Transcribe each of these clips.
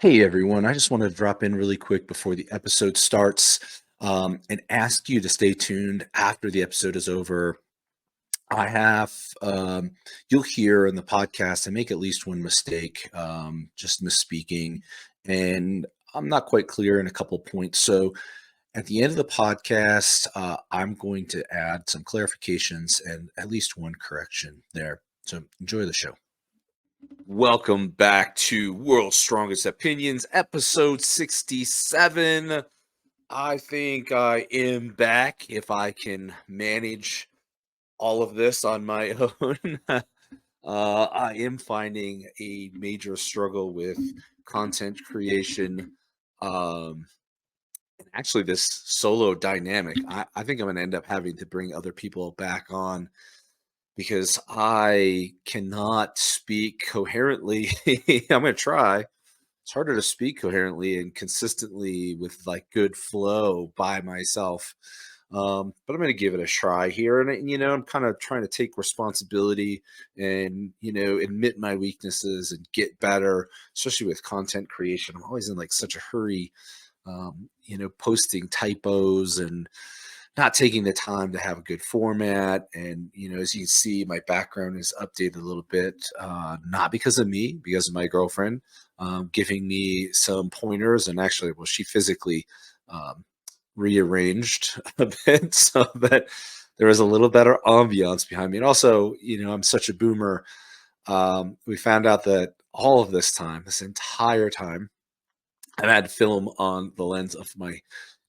Hey everyone, I just want to drop in really quick before the episode starts and ask you to stay tuned after the episode is over. I have, you'll hear in the podcast, I make at least one mistake, just misspeaking, and I'm not quite clear in a couple points. So at the end of the podcast, I'm going to add some clarifications and at least one correction there. So enjoy the show. Welcome back to World's Strongest Opinions, episode 67. I think I am back if I can manage all of this on my own. I am finding a major struggle with content creation. And actually, this solo dynamic, I think I'm going to end up having to bring other people back on because I cannot speak coherently. I'm going to try. It's harder to speak coherently and consistently with like good flow by myself. But I'm going to give it a try here. And, I'm kind of trying to take responsibility and, admit my weaknesses and get better, especially with content creation. I'm always in like such a hurry, posting typos and not taking the time to have a good format. And, as you can see, my background is updated a little bit, not because of me, because of my girlfriend giving me some pointers. And actually, well, she physically rearranged a bit so that there was a little better ambiance behind me. And also, I'm such a boomer. We found out that all of this entire time, I've had film on the lens of my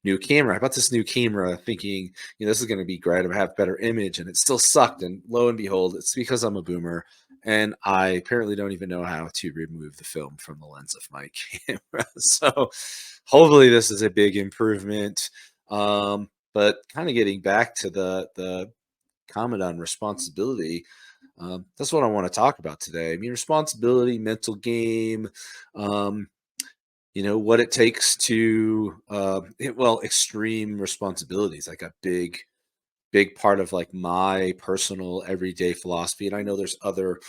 new camera. I bought this new camera thinking, this is going to be great. I'm going to have better image, and it still sucked. And lo and behold, it's because I'm a boomer, and I apparently don't even know how to remove the film from the lens of my camera. So hopefully this is a big improvement. But kind of getting back to the comment on responsibility, that's what I want to talk about today. I mean, responsibility, mental game. What it takes to extreme responsibilities, like a big part of like my personal everyday philosophy. And I know there's other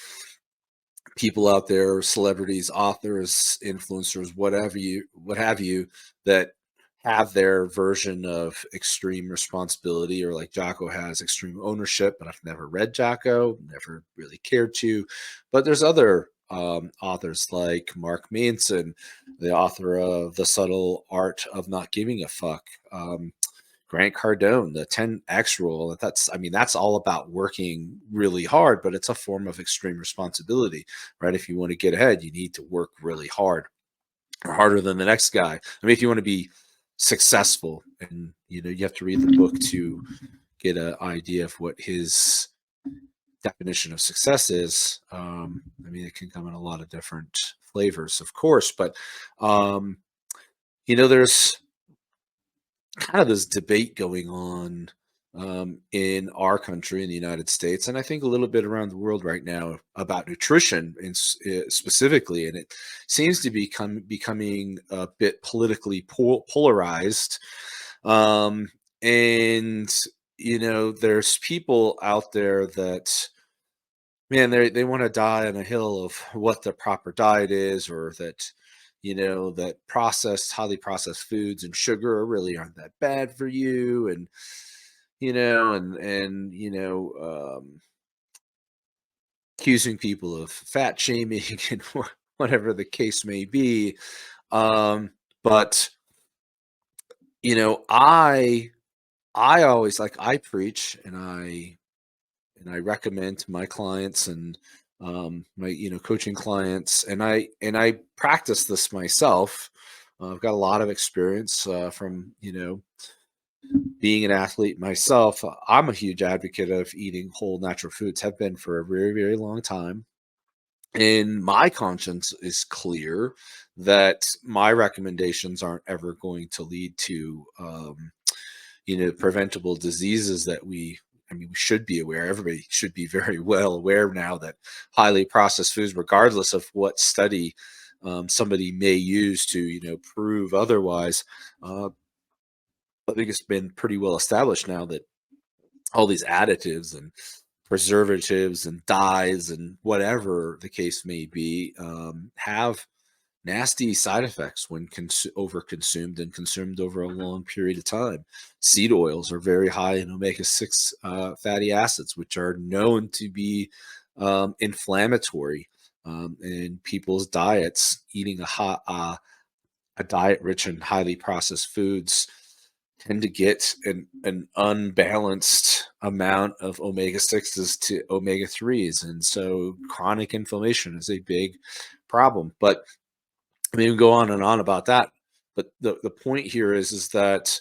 people out there, celebrities, authors, influencers, what have you, that have their version of extreme responsibility, or like Jocko has extreme ownership, but I've never read Jocko, never really cared to. But there's other authors like Mark Manson, the author of The Subtle Art of Not Giving a Fuck. Grant Cardone, the 10X rule. That's all about working really hard, but it's a form of extreme responsibility, right? If you want to get ahead, you need to work really hard, or harder than the next guy. I mean, if you want to be successful, and you have to read the book to get an idea of what his definition of success is. It can come in a lot of different flavors, of course, but there's kind of this debate going on in our country, in the United States, and I think a little bit around the world right now about nutrition, specifically, and it seems to be becoming a bit politically polarized. And there's people out there that, man, they want to die on a hill of what the proper diet is, or that that highly processed foods and sugar really aren't that bad for you, and accusing people of fat shaming and whatever the case may be. But I always, like, I preach, and I recommend to my clients, and my coaching clients, and I practice this myself. I've got a lot of experience from being an athlete myself. I'm a huge advocate of eating whole natural foods, have been for a very, very long time. And my conscience is clear that my recommendations aren't ever going to lead to preventable diseases that we should be aware. Everybody should be very well aware now that highly processed foods, regardless of what study somebody may use to, prove otherwise, I think it's been pretty well established now that all these additives and preservatives and dyes and whatever the case may be have nasty side effects when overconsumed and consumed over a long period of time. Seed oils are very high in omega-6 fatty acids, which are known to be inflammatory in people's diets. Eating a diet rich in highly processed foods tend to get an unbalanced amount of omega-6s to omega-3s. And so chronic inflammation is a big problem. But I mean, we can go on and on about that. But the point here is that,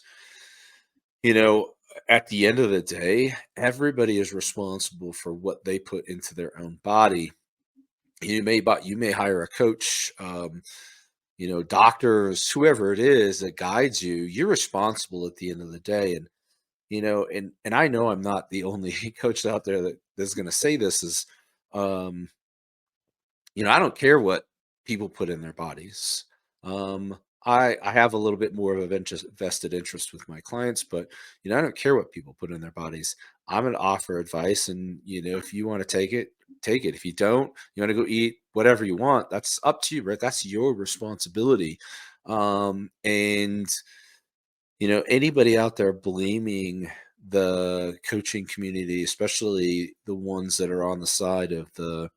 you know, at the end of the day, everybody is responsible for what they put into their own body. You may hire a coach, doctors, whoever it is that guides you. You're responsible at the end of the day. And and I know I'm not the only coach out there that's going to say this is, um, I don't care what people put in their bodies. Um, I have a little bit more of a vested interest with my clients, but I don't care what people put in their bodies. I'm going to offer advice, and if you want to take it, take it. If you don't, you want to go eat whatever you want. That's up to you, right? That's your responsibility. And anybody out there blaming the coaching community, especially the ones that are on the side of the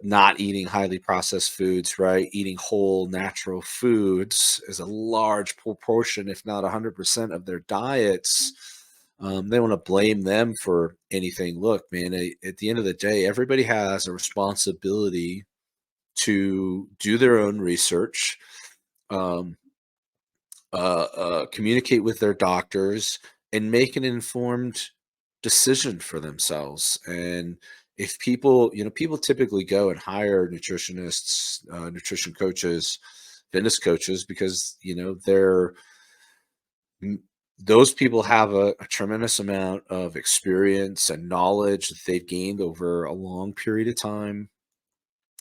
not eating highly processed foods, right? Eating whole natural foods is a large proportion, if not 100% of their diets. They want to blame them for anything. Look, man, at the end of the day, everybody has a responsibility to do their own research, um, communicate with their doctors, and make an informed decision for themselves. And if people typically go and hire nutritionists, nutrition coaches, fitness coaches, because m- those people have a tremendous amount of experience and knowledge that they've gained over a long period of time.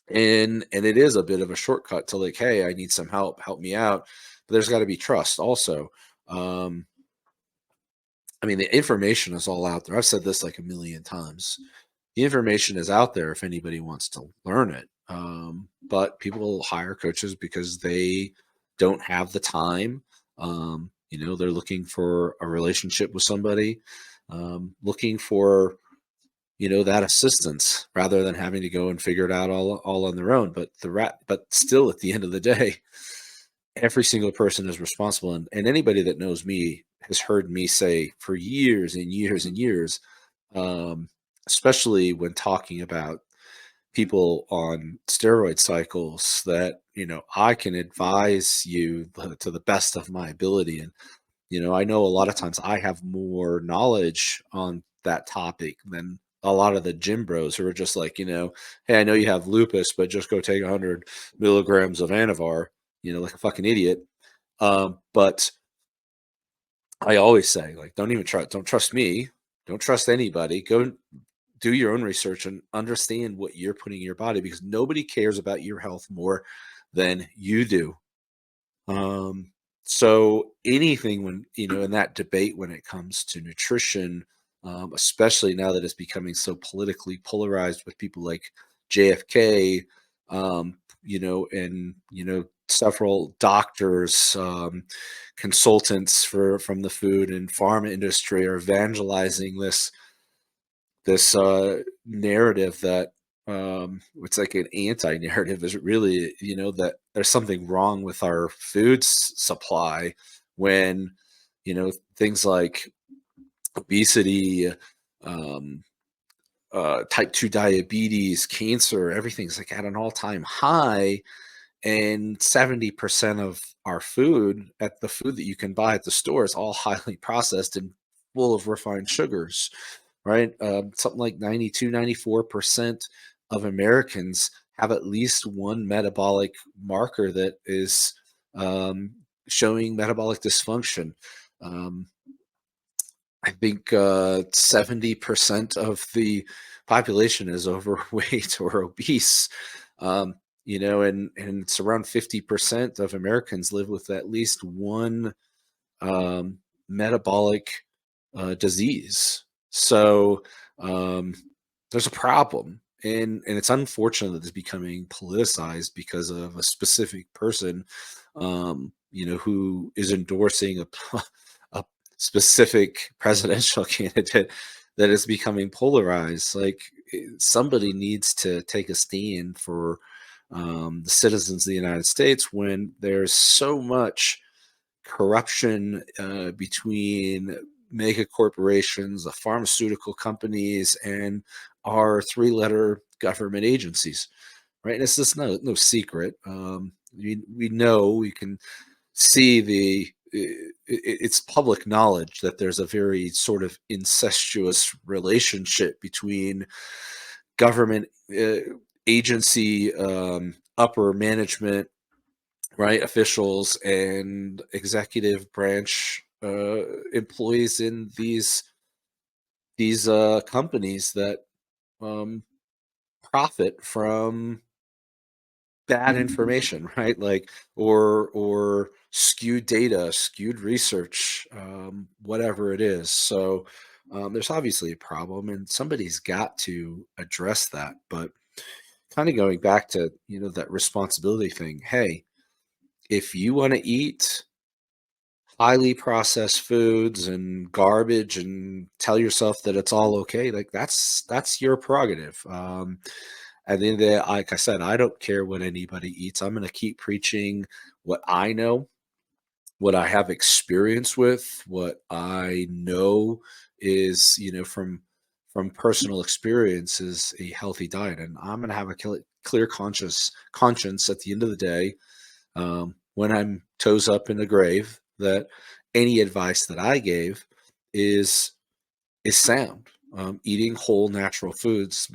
And it is a bit of a shortcut to, like, hey, I need some help me out. But there's got to be trust also. um, I mean, the information is all out there. I've said this like a million times. The information is out there if anybody wants to learn it. But people hire coaches because they don't have the time. They're looking for a relationship with somebody, looking for that assistance rather than having to go and figure it out all on their own. But still, at the end of the day, every single person is responsible. And anybody that knows me has heard me say for years and years and years, um, especially when talking about people on steroid cycles, that I can advise you to the best of my ability. And I know a lot of times I have more knowledge on that topic than a lot of the gym bros who are just like, hey, I know you have lupus, but just go take 100 milligrams of Anavar, like a fucking idiot. But I always say, like, don't trust me, don't trust anybody. Go do your own research and understand what you're putting in your body, because nobody cares about your health more than you do. Um, so anything when, in that debate, when it comes to nutrition, especially now that it's becoming so politically polarized with people like JFK, and, several doctors, consultants from the food and pharma industry are evangelizing this narrative that, it's like an anti-narrative, is really, that there's something wrong with our supply, when things like obesity, um, type 2 diabetes, cancer, everything's like at an all-time high. And 70% of our food, at the food that you can buy at the store, is all highly processed and full of refined sugars, right? Something like 92, 94% of Americans have at least one metabolic marker that is, um, showing metabolic dysfunction. Um, I think 70% of the population is overweight or obese. Um, and it's around 50% of Americans live with at least one um, metabolic disease. So, um, there's a problem. and it's unfortunate that it's becoming politicized because of a specific person, who is endorsing a specific presidential candidate that is becoming polarized. Like, somebody needs to take a stand for the citizens of the United States when there's so much corruption between mega corporations, the pharmaceutical companies, and our three-letter government agencies, right? And it's just no secret. We know, we can see it's public knowledge that there's a very sort of incestuous relationship between government agency, upper management, right, officials, and executive branch employees in these companies that um, profit from bad information, right? Like, or skewed data, skewed research, whatever it is. So there's obviously a problem, and somebody's got to address that. But kind of going back to that responsibility thing. Hey, if you want to eat highly processed foods and garbage and tell yourself that it's all okay, like, that's your prerogative. At the end of the day, like I said, I don't care what anybody eats. I'm going to keep preaching what I know, what I have experience with, what I know is, from personal experience, is a healthy diet, and I'm going to have a clear conscience at the end of the day, when I'm toes up in the grave, that any advice that I gave is sound. Eating whole natural foods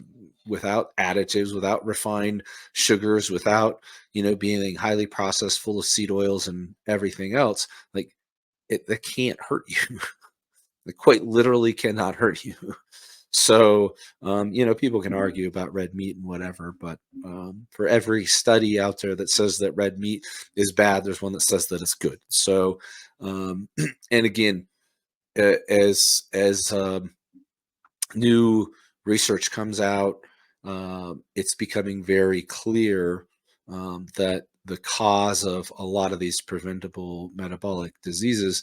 without additives, without refined sugars, without being highly processed, full of seed oils and everything else. Like, that can't hurt you. It quite literally cannot hurt you. So, people can argue about red meat and whatever, but for every study out there that says that red meat is bad, there's one that says that it's good. So, and again, as new research comes out, it's becoming very clear that the cause of a lot of these preventable metabolic diseases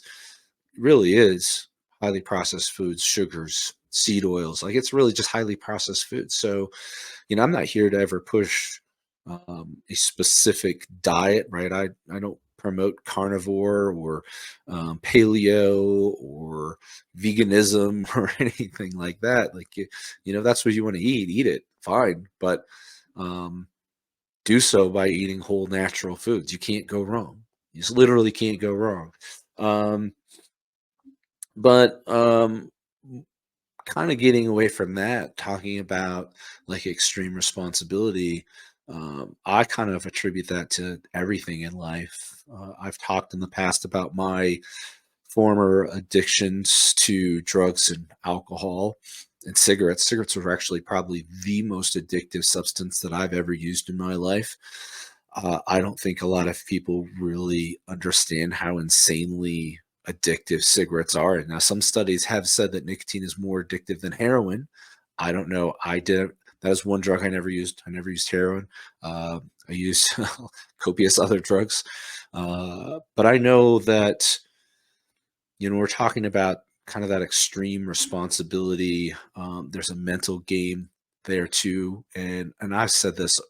really is highly processed foods, sugars, seed oils. Like, it's really just highly processed foods. So, I'm not here to ever push a specific diet, right? I don't promote carnivore or paleo or veganism or anything like that. Like, that's what you want to eat it, fine. But um, do so by eating whole natural foods. You can't go wrong. You just literally can't go wrong. Um, but kind of getting away from that, talking about like extreme responsibility, I kind of attribute that to everything in life. I've talked in the past about my former addictions to drugs and alcohol and cigarettes. Cigarettes were actually probably the most addictive substance that I've ever used in my life. I don't think a lot of people really understand how insanely addictive cigarettes are. Now, some studies have said that nicotine is more addictive than heroin. I don't know. I did. That is one drug I never used. I never used heroin. I used copious other drugs. But I know that, we're talking about kind of that extreme responsibility. There's a mental game there too. And I've said this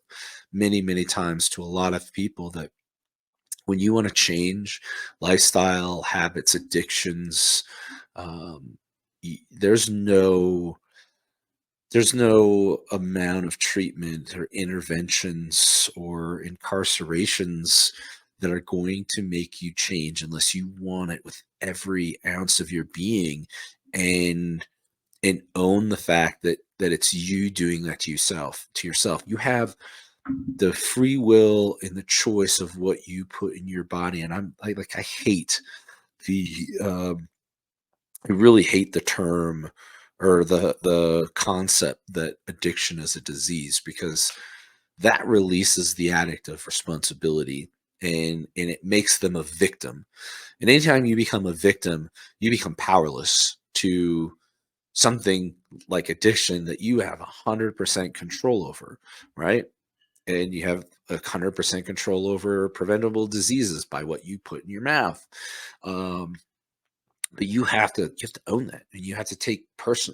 many times to a lot of people, that when you want to change lifestyle habits, addictions, um, there's no amount of treatment or interventions or incarcerations that are going to make you change unless you want it with every ounce of your being, and own the fact that it's you doing that to yourself. You have the free will and the choice of what you put in your body. And I hate the I really hate the term, or the concept, that addiction is a disease, because that releases the addict of responsibility, and it makes them a victim. And anytime you become a victim, you become powerless to something like addiction that you have 100% control over, right? And you have 100% control over preventable diseases by what you put in your mouth. Um, but you have to own that, and you have to take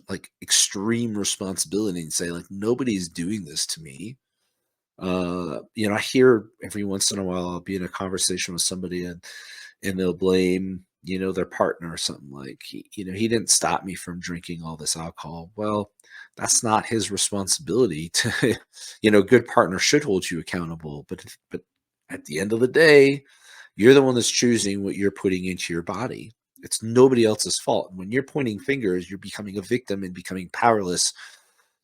like extreme responsibility and say, like, nobody's doing this to me. I hear every once in a while I'll be in a conversation with somebody, and they'll blame, their partner or something, like, he didn't stop me from drinking all this alcohol. Well, that's not his responsibility to, good partner should hold you accountable, but at the end of the day, you're the one that's choosing what you're putting into your body. It's nobody else's fault. And when you're pointing fingers, you're becoming a victim and becoming powerless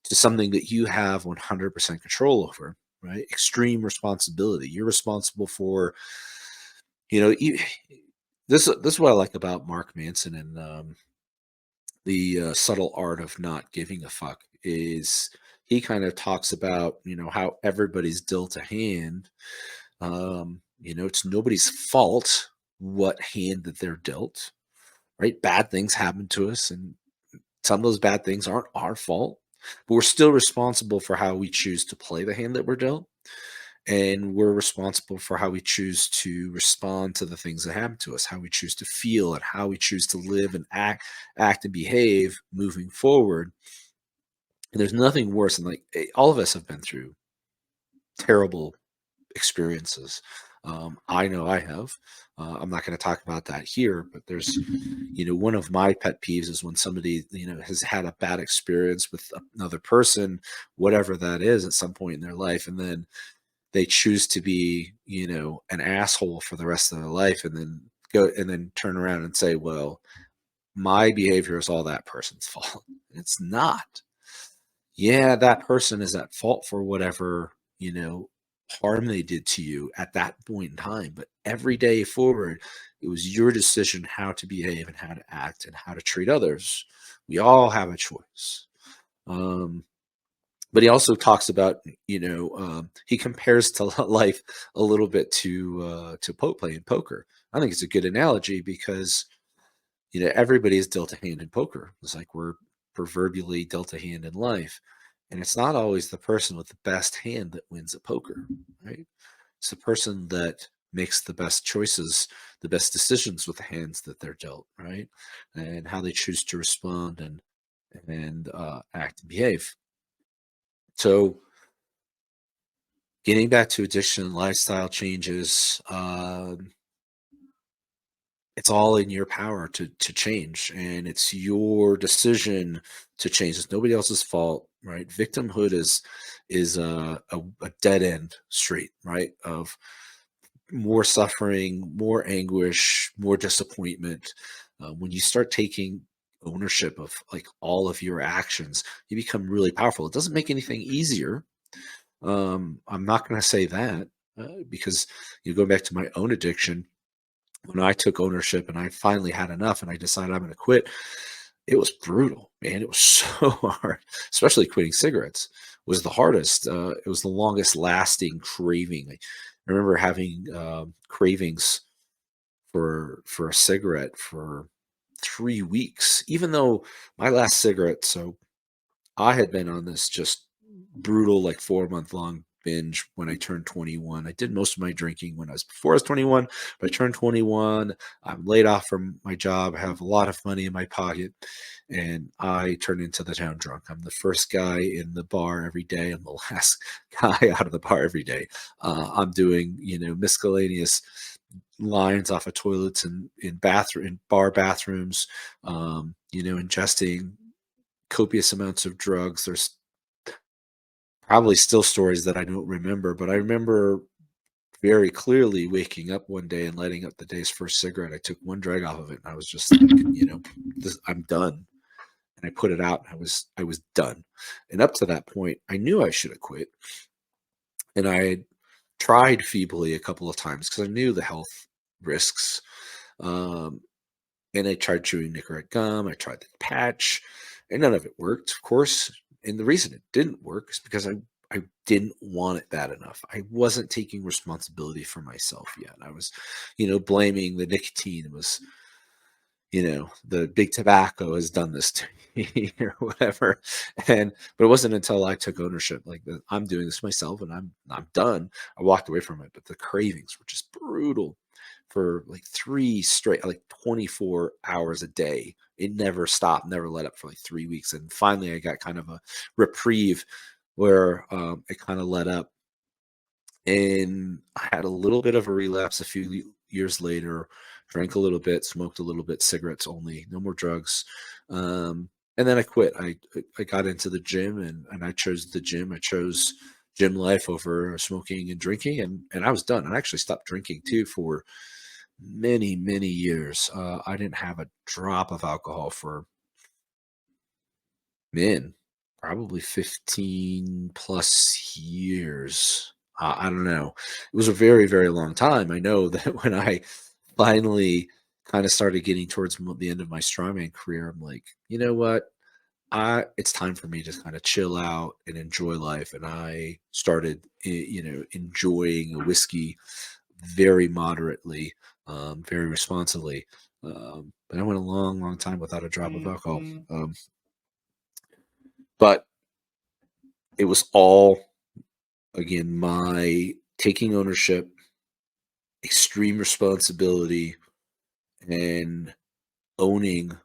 to something that you have 100% control over, right? Extreme responsibility. You're responsible for, you know, you, this is what I like about Mark Manson, and the subtle art of not giving a fuck is he kind of talks about, how everybody's dealt a hand. It's nobody's fault what hand that they're dealt, right? Bad things happen to us, and some of those bad things aren't our fault, but we're still responsible for how we choose to play the hand that we're dealt. And we're responsible for how we choose to respond to the things that happen to us, how we choose to feel, and how we choose to live and act and behave moving forward. And there's nothing worse than, like, all of us have been through terrible experiences. I know I have. I'm not going to talk about that here, but there's, one of my pet peeves is when somebody, has had a bad experience with another person, whatever that is, at some point in their life, and then they choose to be, an asshole for the rest of their life, and then turn around and say, well, my behavior is all that person's fault. It's not. Yeah, that person is at fault for whatever, harm they did to you at that point in time. But every day forward, it was your decision how to behave and how to act and how to treat others. We all have a choice. Um, but he also talks about, he compares to life a little bit to playing poker. I think it's a good analogy because, everybody is dealt a hand in poker. It's like we're proverbially dealt a hand in life. And it's not always the person with the best hand that wins at poker, right? It's the person that makes the best choices, the best decisions with the hands that they're dealt, right? And how they choose to respond and act and behave. So, getting back to addiction and lifestyle changes, it's all in your power to change, and it's your decision to change. It's nobody else's fault, right? Victimhood is a dead end street, right? Of more suffering, more anguish, more disappointment. When you start taking ownership of, like, all of your actions, you become really powerful. It doesn't make anything easier. I'm not going to say that, because, go back to my own addiction. When I took ownership and I finally had enough and I decided I'm going to quit, it was brutal, man. It was so hard, especially quitting cigarettes was the hardest. It was the longest lasting craving. I remember having cravings for a cigarette for 3 weeks, even though my last cigarette. So I had been on this just brutal, like, 4-month long binge when I turned 21. I did most of my drinking when I was before I was 21, but I turned 21. I'm laid off from my job. I have a lot of money in my pocket, and I turn into the town drunk. I'm the first guy in the bar every day. I'm the last guy out of the bar every day. I'm doing, miscellaneous lines off of toilets and in bar bathrooms, ingesting copious amounts of drugs. There's probably still stories that I don't remember, but I remember very clearly waking up one day and lighting up the day's first cigarette. I took one drag off of it, and I was just like, I'm done. And I put it out, and I was done. And up to that point, I knew I should have quit. And I had tried feebly a couple of times because I knew the health risks. Um, and I tried chewing Nicorette gum. I tried the patch, and none of it worked, of course. And the reason it didn't work is because I didn't want it bad enough. I wasn't taking responsibility for myself yet. I was, blaming the nicotine. It was, the big tobacco has done this to me or whatever. But it wasn't until I took ownership, like, I'm doing this myself and I'm done. I walked away from it, but the cravings were just brutal for like 3 straight, like 24 hours a day. It never stopped, never let up for like 3 weeks. And finally I got kind of a reprieve where it kind of let up, and I had a little bit of a relapse a few years later, drank a little bit, smoked a little bit, cigarettes only, no more drugs. And then I quit. I got into the gym, and I chose the gym. I chose gym life over smoking and drinking, and I was done. I actually stopped drinking too for many, many years. I didn't have a drop of alcohol for, man, probably 15 plus years. I don't know. It was a very, very long time. I know that when I finally kind of started getting towards the end of my strongman career, I'm like, you know what? It's time for me to kind of chill out and enjoy life. And I started, enjoying a whiskey very moderately, very responsibly. But I went a long, long time without a drop of alcohol. But it was all, again, my taking ownership, extreme responsibility, and owning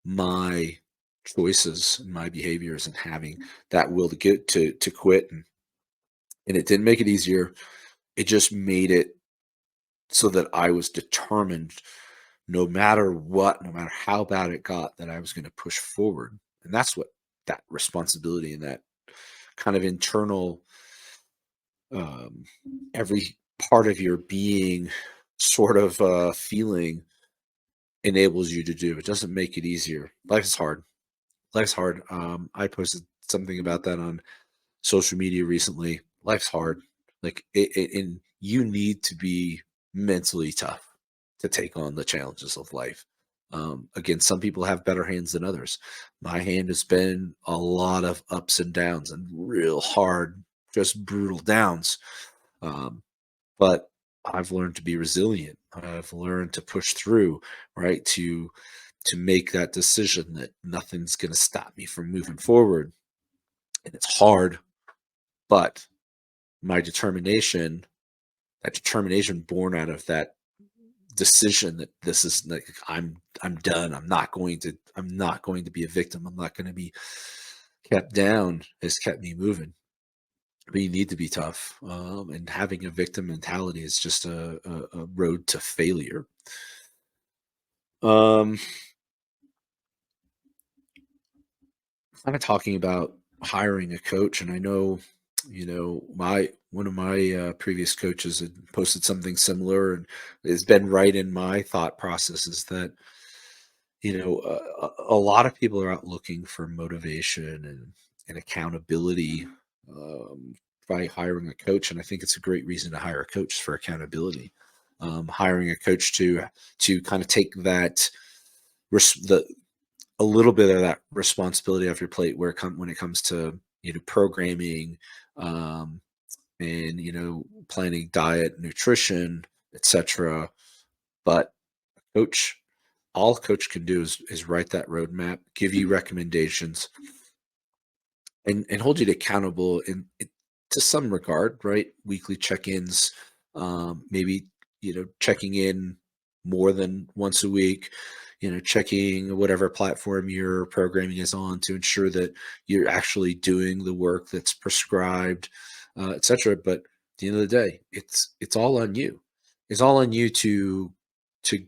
my choices and my behaviors and having that will to get to quit. And it didn't make it easier. It just made it so that I was determined, no matter what, no matter how bad it got, that I was going to push forward. And that's what that responsibility and that kind of internal, um, every part of your being sort of feeling enables you to do. It doesn't make it easier. Life is hard. Life's hard. I posted something about that on social media recently. Life's hard. Like, and you need to be mentally tough to take on the challenges of life. Again, some people have better hands than others. My hand has been a lot of ups and downs and real hard, just brutal downs. Um, but I've learned to be resilient. I've learned to push through, right? To make that decision that nothing's going to stop me from moving forward. And it's hard, but my determination, that determination born out of that decision that this is like, I'm done. I'm not going to be a victim. I'm not going to be kept down, has kept me moving. But you need to be tough, and having a victim mentality is just a road to failure. Um, Kind of talking about hiring a coach, and I know, my one of my previous coaches had posted something similar, and it's been right in my thought process is that, a lot of people are out looking for motivation and accountability, um, by hiring a coach, and I think it's a great reason to hire a coach for accountability. Hiring a coach to kind of take that the a little bit of that responsibility off your plate when it comes to, programming, um, and, planning diet, nutrition, etc. But coach, all coach can do is write that roadmap, give you recommendations, and hold you accountable to some regard, right? Weekly check-ins, maybe, checking in more than once a week, checking whatever platform your programming is on to ensure that you're actually doing the work that's prescribed, etc. But at the end of the day, it's all on you. It's all on you to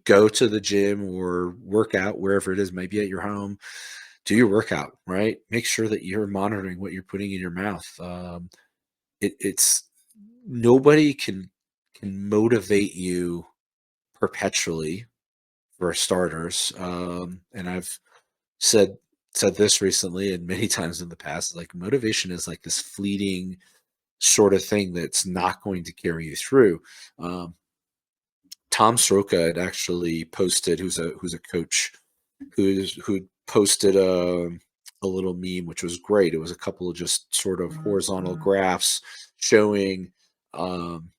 go to the gym or work out wherever it is, maybe at your home. Do your workout, right? Make sure that you're monitoring what you're putting in your mouth. It's nobody can motivate you perpetually, for starters. And I've said said this recently and many times in the past. Like, motivation is like this fleeting sort of thing that's not going to carry you through. Um, Tom Soroka had actually posted, who's a coach, who posted a little meme, which was great. It was a couple of just sort of horizontal graphs showing, um,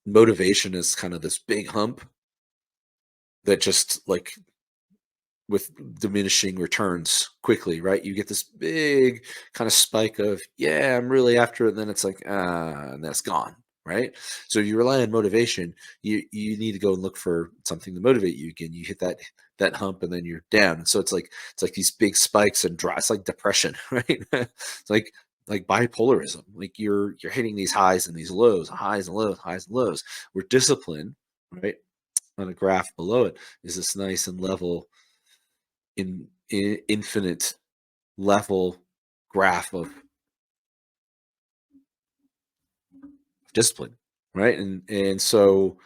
motivation as kind of this big hump, that just like with diminishing returns quickly, right? You get this big kind of spike of, yeah, I'm really after it. And then it's like, and that's gone, right? So you rely on motivation. You need to go and look for something to motivate you again. You hit that hump and then you're down. And so it's like these big spikes and dry. It's like depression, right? It's like bipolarism. Like you're hitting these highs and these lows, highs and lows, highs and lows. Where discipline, right, on a graph below it is this nice and level in infinite level graph of discipline, right? And so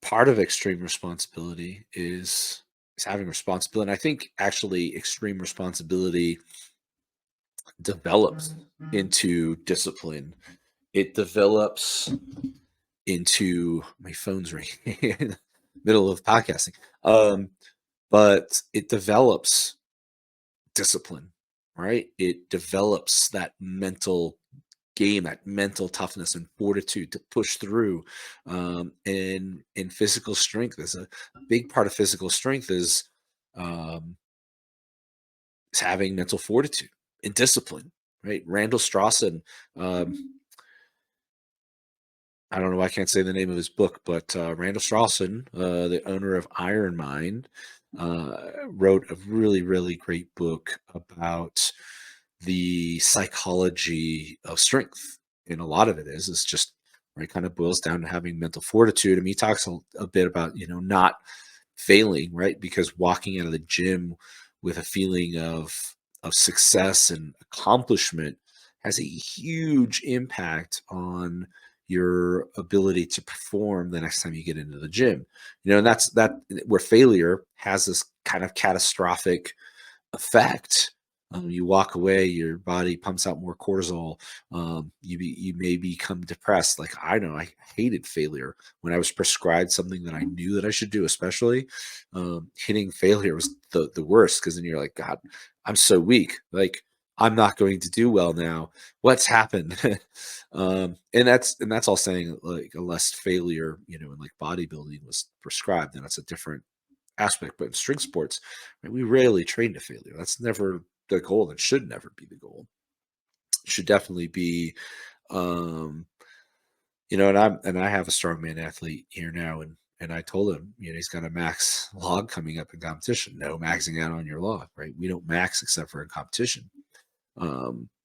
part of extreme responsibility is having responsibility. And I think actually extreme responsibility develops into discipline. It develops into my phone's ringing in the middle of podcasting. But it develops discipline, right? It develops that mental game, that mental toughness and fortitude to push through. And physical strength is a big part of physical strength um, is having mental fortitude and discipline, right? Randall Strawson, um, I don't know why I can't say the name of his book, but Randall Strawson, the owner of Iron Mind, wrote a really, really great book about the psychology of strength. And a lot of it is just right, kind of boils down to having mental fortitude. And he talks a bit about, not failing, right? Because walking out of the gym with a feeling of success and accomplishment has a huge impact on your ability to perform the next time you get into the gym. And that's that where failure has this kind of catastrophic effect. You walk away, your body pumps out more cortisol. You may become depressed. Like I know, I hated failure when I was prescribed something that I knew that I should do. Especially hitting failure was the worst because then you're like, God, I'm so weak. Like I'm not going to do well now. What's happened? And that's all saying like unless failure, in like bodybuilding was prescribed, then that's a different aspect. But in string sports, right, we rarely train to failure. That's never the goal. That should never be the goal. It should definitely be, um, and I have a strongman athlete here now, and I told him, he's got a max log coming up in competition. No maxing out on your log, right? We don't max except for in competition,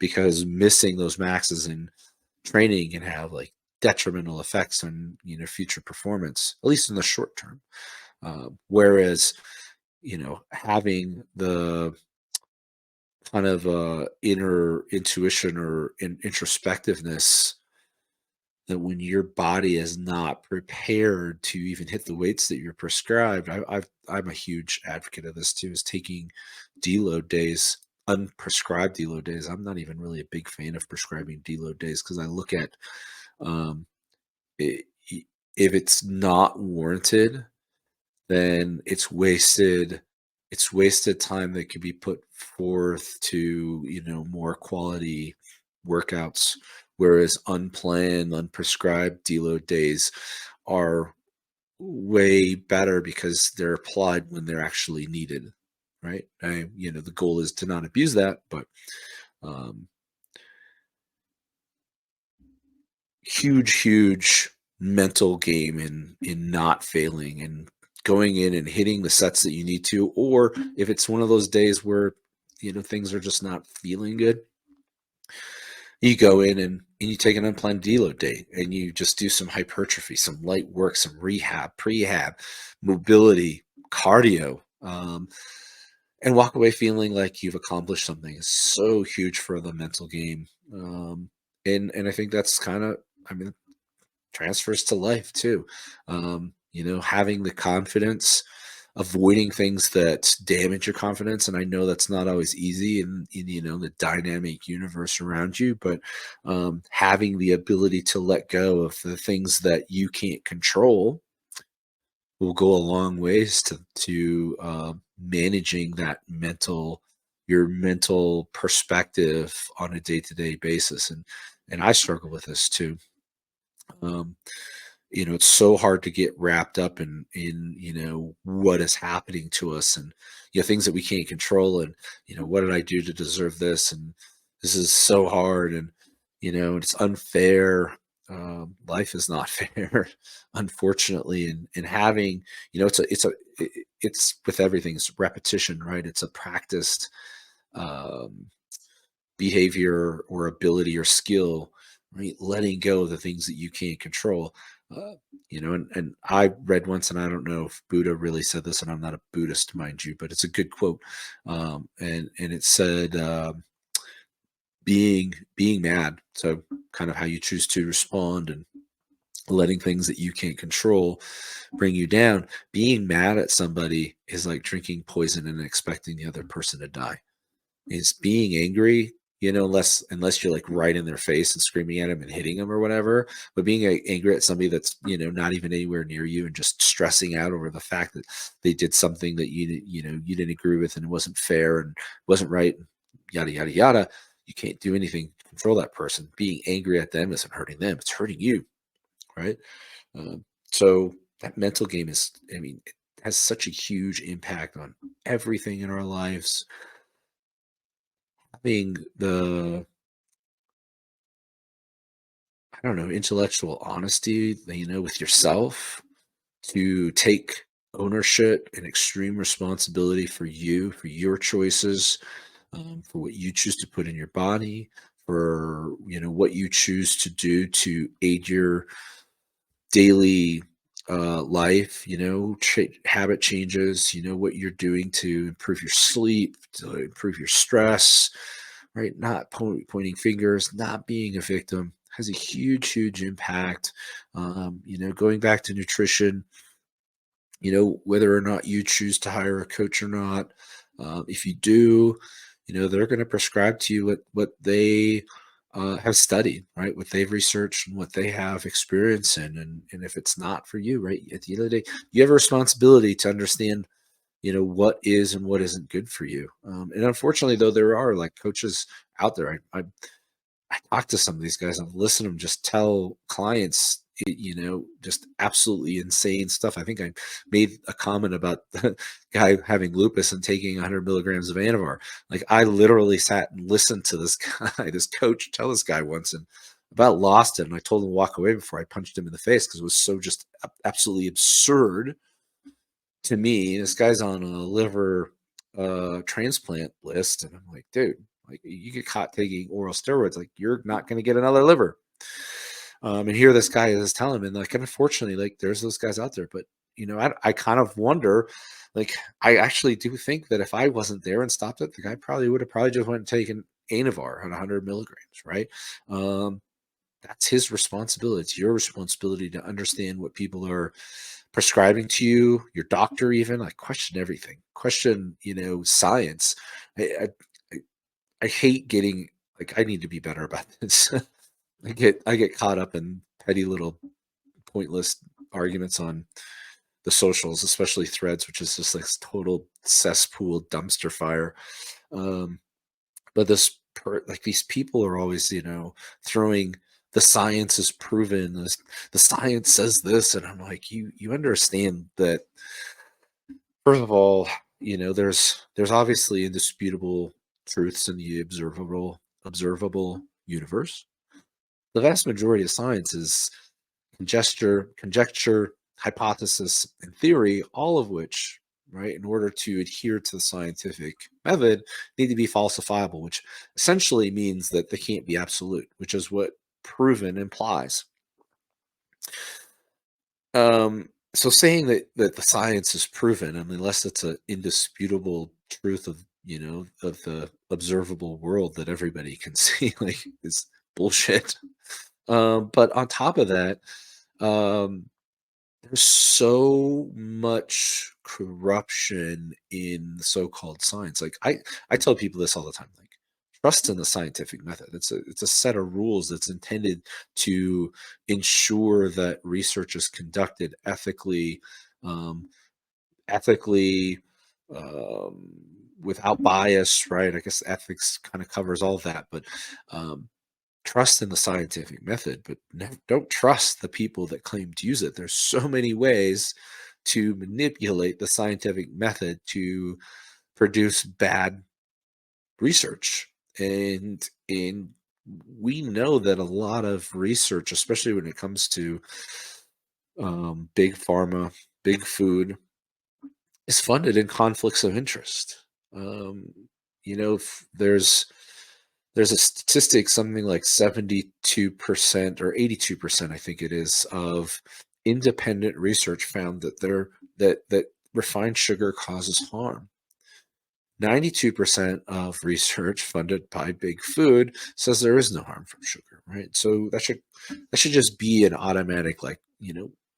because missing those maxes in training can have like detrimental effects on future performance, at least in the short term. Whereas having the kind of inner intuition or introspectiveness that when your body is not prepared to even hit the weights that you're prescribed, I'm a huge advocate of this too, is taking deload days, unprescribed deload days. I'm not even really a big fan of prescribing deload days because I look at um, it, if it's not warranted, then it's wasted time that could be put forth to more quality workouts, whereas unplanned unprescribed deload days are way better because they're applied when they're actually needed, right? The goal is to not abuse that, but um, huge mental game in not failing and going in and hitting the sets that you need to. Or if it's one of those days where things are just not feeling good, you go in and you take an unplanned deload day and you just do some hypertrophy, some light work, some rehab, prehab, mobility, cardio, and walk away feeling like you've accomplished something. Is so huge for the mental game. And I think that's kind of, I mean, transfers to life too. Having the confidence, avoiding things that damage your confidence. And I know that's not always easy in the dynamic universe around you, but having the ability to let go of the things that you can't control will go a long ways to managing that your mental perspective on a day-to-day basis. And I struggle with this too. Um, it's so hard to get wrapped up in what is happening to us, and things that we can't control, and what did I do to deserve this, and this is so hard, and it's unfair. Life is not fair, unfortunately, and having it's with everything. It's repetition, right? It's a practiced um, behavior or ability or skill, right? Letting go of the things that you can't control. Uh, and I read once, and I don't know if Buddha really said this, and I'm not a Buddhist, mind you, but it's a good quote. And it said, being mad, so kind of how you choose to respond, and letting things that you can't control bring you down. Being mad at somebody is like drinking poison and expecting the other person to die. Is being angry, unless you're like right in their face and screaming at them and hitting them or whatever, but being angry at somebody that's, not even anywhere near you, and just stressing out over the fact that they did something that you didn't agree with, and it wasn't fair and wasn't right, and yada yada yada. You can't do anything to control that person. Being angry at them isn't hurting them; it's hurting you, right? So that mental game is, I mean, it has such a huge impact on everything in our lives. Having the, I don't know, intellectual honesty, with yourself, to take ownership and extreme responsibility for you, for your choices, for what you choose to put in your body, for what you choose to do to aid your daily life, habit changes, what you're doing to improve your sleep, to improve your stress, right? Not pointing fingers, not being a victim has a huge, huge impact. Going back to nutrition, whether or not you choose to hire a coach or not, if you do, they're going to prescribe to you what they have studied, right? What they've researched and what they have experience in. And if it's not for you, right, at the end of the day, you have a responsibility to understand, what is and what isn't good for you. And unfortunately, though, there are like coaches out there. I talk to some of these guys. I've listened to them just tell clients, just absolutely insane stuff. I think I made a comment about the guy having lupus and taking 100 milligrams of Anavar. Like, I literally sat and listened to this guy, this coach, tell this guy once, and about lost it. And I told him to walk away before I punched him in the face, because it was so just absolutely absurd to me. This guy's on a liver transplant list, and I'm like, dude, like, you get caught taking oral steroids, like, you're not going to get another liver. And here this guy is telling him, and like, unfortunately, like, there's those guys out there. But I kind of wonder, like, I actually do think that if I wasn't there and stopped it, the guy probably would have probably just went and taken Anavar at 100 milligrams, right? Um, that's his responsibility. It's your responsibility to understand what people are prescribing to you, your doctor, even. Like, question everything. Question, science. I, I, I I hate getting, like, I need to be better about this. I get caught up in petty little pointless arguments on the socials, especially Threads, which is just like this total cesspool dumpster fire. Um, but like, these people are always, throwing, the science is proven, the science says this, and I'm like, you understand that, first of all, there's obviously indisputable truths in the observable universe. The vast majority of science is conjecture, hypothesis, and theory, all of which, right, in order to adhere to the scientific method, need to be falsifiable, which essentially means that they can't be absolute, which is what proven implies. So saying that the science is proven, I mean, unless it's an indisputable truth of, of the observable world that everybody can see, like, is bullshit. But on top of that, um, there's so much corruption in so-called science. Like, I tell people this all the time. Like, trust in the scientific method. It's a set of rules that's intended to ensure that research is conducted um, ethically, um, without bias. Right? I guess ethics kind of covers all of that, but um, trust in the scientific method, but don't trust the people that claim to use it. There's so many ways to manipulate the scientific method to produce bad research. And we know that a lot of research, especially when it comes to big pharma, big food, is funded in conflicts of interest. Um, there's a statistic, something like 72% or 82%, I think it is, of independent research found that refined sugar causes harm. 92% of research funded by big food says there is no harm from sugar, right? So that should just be an automatic, like,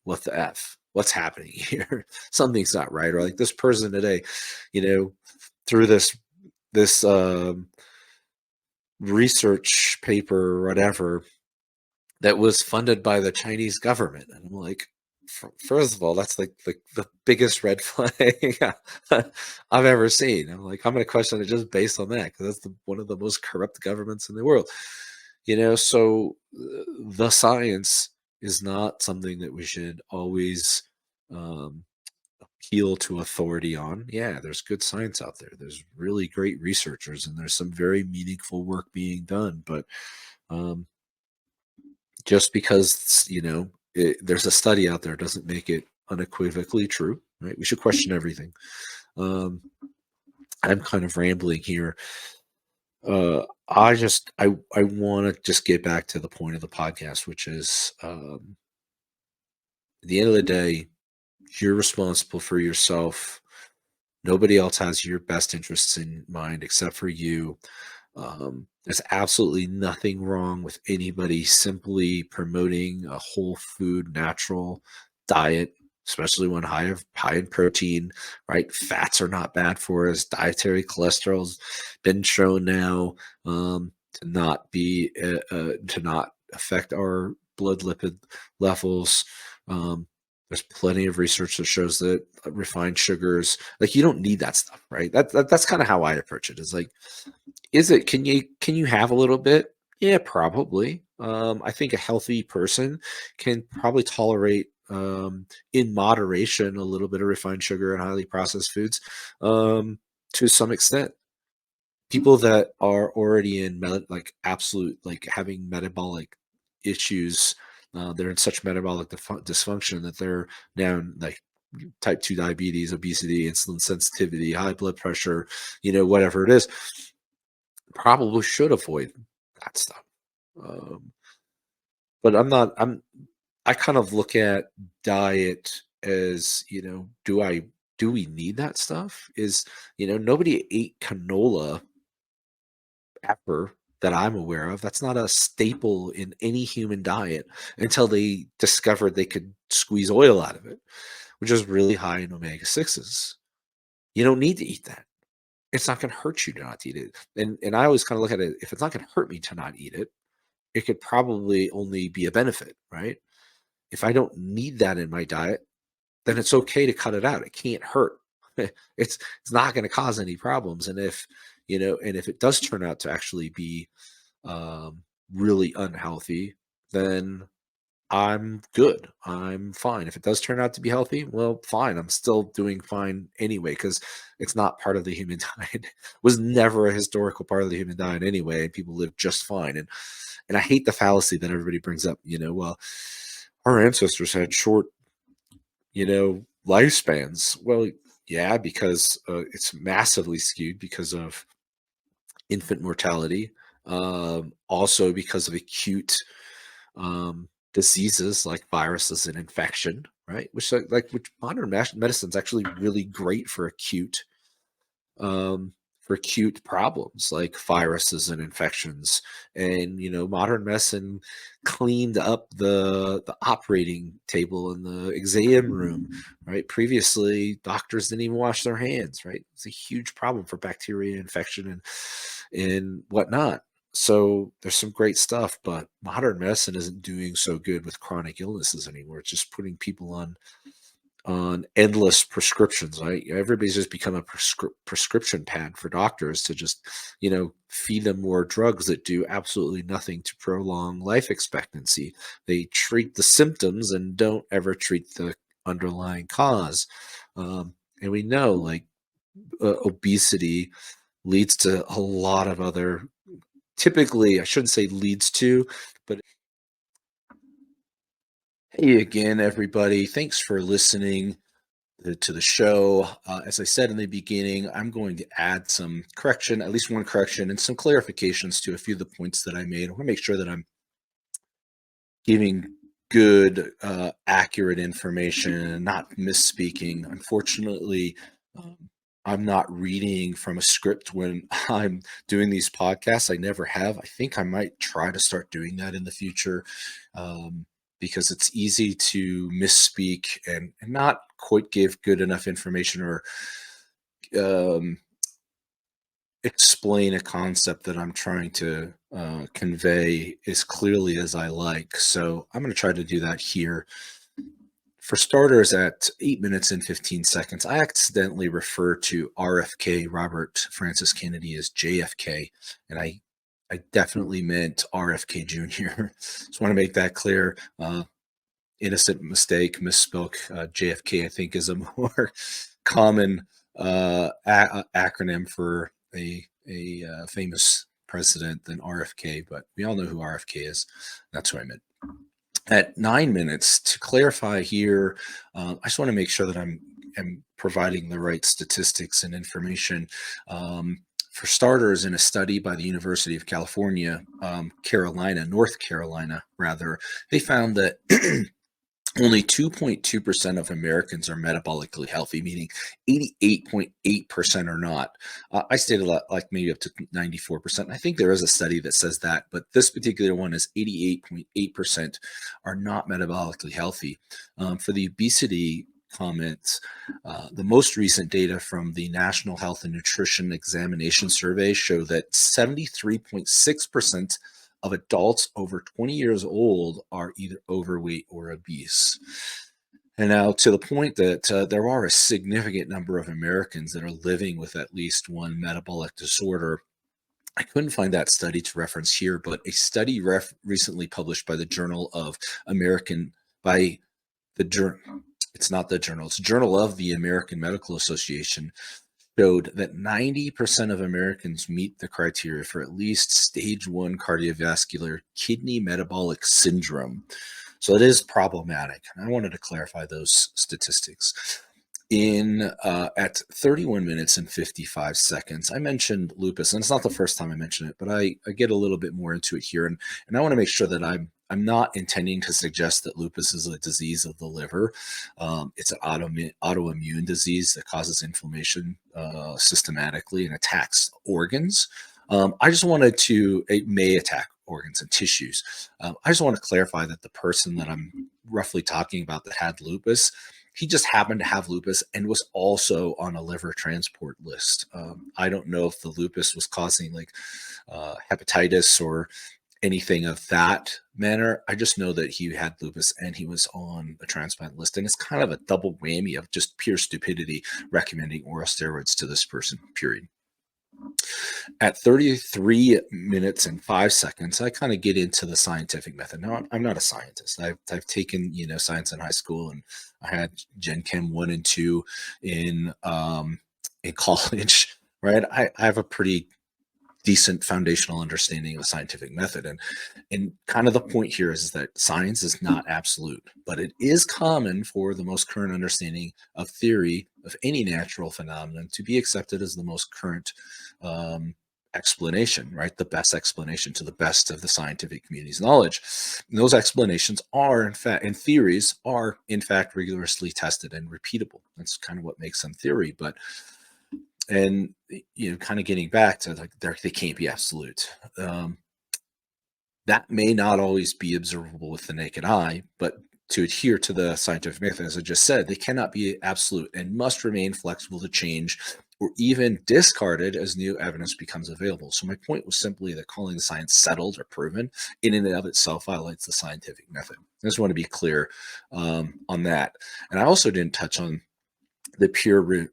what the F? What's happening here? Something's not right. Or like this person today, you know, through this research paper or whatever that was funded by the Chinese government. And I'm like, first of all, that's like the biggest red flag I've ever seen. I'm like, I'm going to question it just based on that, because that's one of the most corrupt governments in the world. So the science is not something that we should always um, appeal to authority on. Yeah, there's good science out there. There's really great researchers, and there's some very meaningful work being done. But um, just because there's a study out there doesn't make it unequivocally true, right? We should question everything. um, I'm kind of rambling here. I want to just get back to the point of the podcast, which is, at the end of the day, you're responsible for yourself. Nobody else has your best interests in mind except for you. There's absolutely nothing wrong with anybody simply promoting a whole food, natural diet, especially when high in protein, right? Fats are not bad for us. Dietary cholesterol's been shown now to not affect our blood lipid levels. There's plenty of research that shows that refined sugars, like, you don't need that stuff, right? That's kind of how I approach it. Is like, can you have a little bit? Yeah, probably. I think a healthy person can probably tolerate, in moderation, a little bit of refined sugar and highly processed foods, to some extent. People that are already in like absolute, like, having metabolic issues, they're in such metabolic dysfunction that they're now like type 2 diabetes, obesity, insulin sensitivity, high blood pressure, whatever it is, probably should avoid that stuff. Um, but I kind of look at diet as, do we need that stuff? Nobody ate canola ever that I'm aware of. That's not a staple in any human diet until they discovered they could squeeze oil out of it, which is really high in omega 6s. You don't need to eat that. It's not going to hurt you to not eat it. And I always kind of look at it, if it's not going to hurt me to not eat it, it could probably only be a benefit, right? If I don't need that in my diet, then it's okay to cut it out. It can't hurt. It's not going to cause any problems. And if it does turn out to actually be really unhealthy, then I'm good. I'm fine. If it does turn out to be healthy, well, fine. I'm still doing fine anyway, because it's not part of the human diet. It was never a historical part of the human diet anyway, and people live just fine. And I hate the fallacy that everybody brings up, well, our ancestors had short, lifespans. Well, yeah, because it's massively skewed because of infant mortality, also because of acute diseases like viruses and infection, right? Which modern medicine is actually really great um, for acute problems like viruses and infections. And modern medicine cleaned up the operating table and the exam room, right? Previously, doctors didn't even wash their hands, right? It's a huge problem for bacteria infection and whatnot. So there's some great stuff, but modern medicine isn't doing so good with chronic illnesses anymore. It's just putting people on on endless prescriptions, right? Everybody's just become a prescription pad for doctors to just, feed them more drugs that do absolutely nothing to prolong life expectancy. They treat the symptoms and don't ever treat the underlying cause. And we know, like, obesity leads to a lot of other, typically, I shouldn't say leads to, but hey again, everybody. Thanks for listening to the show. As I said in the beginning, I'm going to add some correction, at least one correction, and some clarifications to a few of the points that I made. I want to make sure that I'm giving good, accurate information, not misspeaking. Unfortunately, um, I'm not reading from a script when I'm doing these podcasts. I never have. I think I might try to start doing that in the future, because it's easy to misspeak and not quite give good enough information, or um, explain a concept that I'm trying to convey as clearly as I like. So I'm going to try to do that here. For starters, at 8 minutes and 15 seconds, I accidentally referred to RFK, Robert Francis Kennedy, as JFK, and I definitely meant RFK Jr. Just want to make that clear. Innocent mistake, misspoke. JFK, I think, is a more common acronym for a famous president than RFK, but we all know who RFK is. That's what I meant. At 9 minutes, to clarify here, I just want to make sure that am providing the right statistics and information. For starters, in a study by the University of California, North Carolina, rather, they found that only 2.2% of Americans are metabolically healthy, meaning 88.8% are not. I stated a lot, like maybe up to 94%. I think there is a study that says that, but this particular one is 88.8% are not metabolically healthy. For the obesity comments, the most recent data from the National Health and Nutrition Examination Survey show that 73.6% of adults over 20 years old are either overweight or obese. And now, to the point that there are a significant number of Americans that are living with at least one metabolic disorder. I couldn't find that study to reference here, but a study recently published by the Journal of American, by the journal, it's not the journal, it's Journal of the American Medical Association, showed that 90% of Americans meet the criteria for at least stage 1 cardiovascular kidney metabolic syndrome. So it is problematic. And I wanted to clarify those statistics. At 31 minutes and 55 seconds, I mentioned lupus, and it's not the first time I mention it, but I get a little bit more into it here, and I want to make sure that I'm not intending to suggest that lupus is a disease of the liver. It's an autoimmune disease that causes inflammation systematically and attacks organs. I just wanted to, it may attack organs and tissues. I just want to clarify that the person that I'm roughly talking about that had lupus, he just happened to have lupus and was also on a liver transport list. I don't know if the lupus was causing like hepatitis or anything of that manner. I just know that he had lupus and he was on a transplant list. And it's kind of a double whammy of just pure stupidity recommending oral steroids to this person, period. At 33 minutes and 5 seconds, I kind of get into the scientific method. Now, I'm not a scientist. I've taken, science in high school, and I had Gen Chem 1 and 2 in college, right? I have a pretty decent foundational understanding of the scientific method. And kind of the point here is that science is not absolute, but it is common for the most current understanding of theory of any natural phenomenon to be accepted as the most current explanation, right? The best explanation to the best of the scientific community's knowledge. And those explanations are, in fact, and theories are, in fact, rigorously tested and repeatable. That's kind of what makes them theory. And kind of getting back to like they can't be absolute. That may not always be observable with the naked eye, but to adhere to the scientific method, as I just said, they cannot be absolute and must remain flexible to change or even discarded as new evidence becomes available. So my point was simply that calling the science settled or proven in and of itself violates the scientific method. I just want to be clear on that. And I also didn't touch on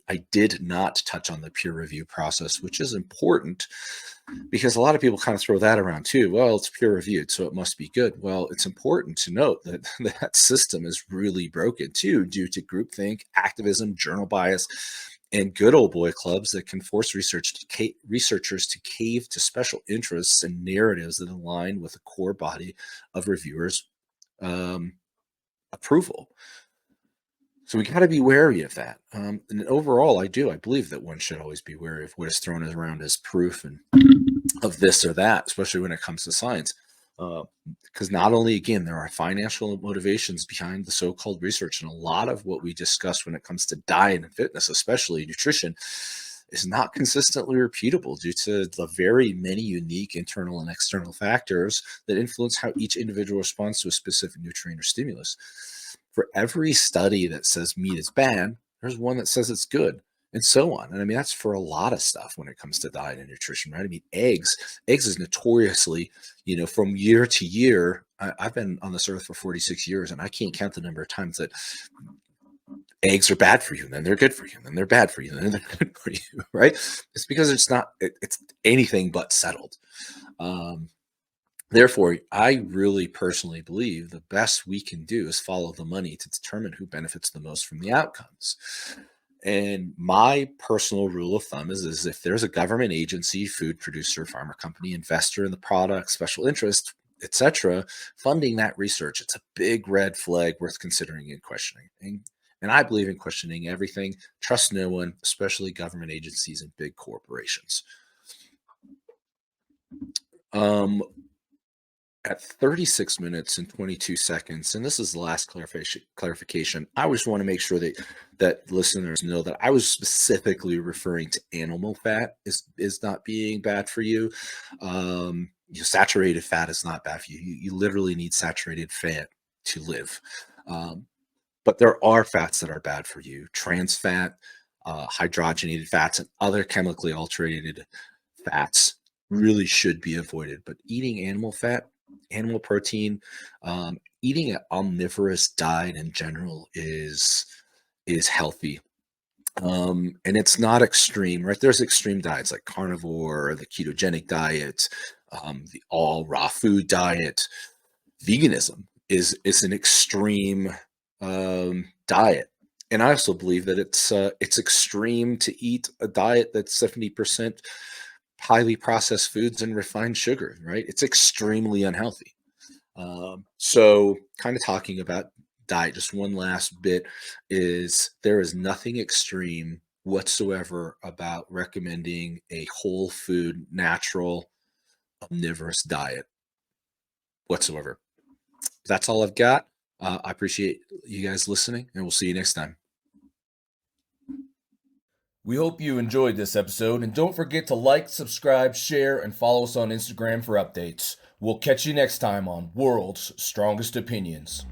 I did not touch on the peer review process, which is important because a lot of people kind of throw that around too. Well, it's peer reviewed, so it must be good. Well, it's important to note that that system is really broken too, due to groupthink, activism, journal bias, and good old boy clubs that can force researchers to cave to special interests and narratives that align with the core body of reviewers' um, approval. So we got to be wary of that. And overall, I believe that one should always be wary of what is thrown around as proof and of this or that, especially when it comes to science. Because not only, again, there are financial motivations behind the so-called research, and a lot of what we discuss when it comes to diet and fitness, especially nutrition, is not consistently repeatable due to the very many unique internal and external factors that influence how each individual responds to a specific nutrient or stimulus. For every study that says meat is bad, there's one that says it's good, and so on. And I mean, that's for a lot of stuff when it comes to diet and nutrition, right? I mean, eggs is notoriously, from year to year. I've been on this earth for 46 years, and I can't count the number of times that eggs are bad for you, and then they're good for you, and then they're bad for you, and then they're good for you, right? It's because it's anything but settled. Therefore, I really personally believe the best we can do is follow the money to determine who benefits the most from the outcomes. And my personal rule of thumb is if there's a government agency, food producer, farmer company, investor in the product, special interest, etc., funding that research, it's a big red flag worth considering and questioning. And I believe in questioning everything. Trust no one, especially government agencies and big corporations. At 36 minutes and 22 seconds, and this is the last clarification, I just want to make sure that listeners know that I was specifically referring to animal fat is not being bad for you. Saturated fat is not bad for you. You literally need saturated fat to live. But there are fats that are bad for you. Trans fat, hydrogenated fats, and other chemically alterated fats really should be avoided. But eating animal fat, animal protein, eating an omnivorous diet in general is healthy. And it's not extreme, right? There's extreme diets like carnivore, the ketogenic diet, the all raw food diet. Veganism is an extreme diet. And I also believe that it's extreme to eat a diet that's 70% highly processed foods and refined sugar, right? It's extremely unhealthy. So kind of talking about diet, just one last bit is there is nothing extreme whatsoever about recommending a whole food, natural, omnivorous diet whatsoever. That's all I've got. I appreciate you guys listening, and we'll see you next time. We hope you enjoyed this episode, and don't forget to like, subscribe, share, and follow us on Instagram for updates. We'll catch you next time on World's Strongest Opinions.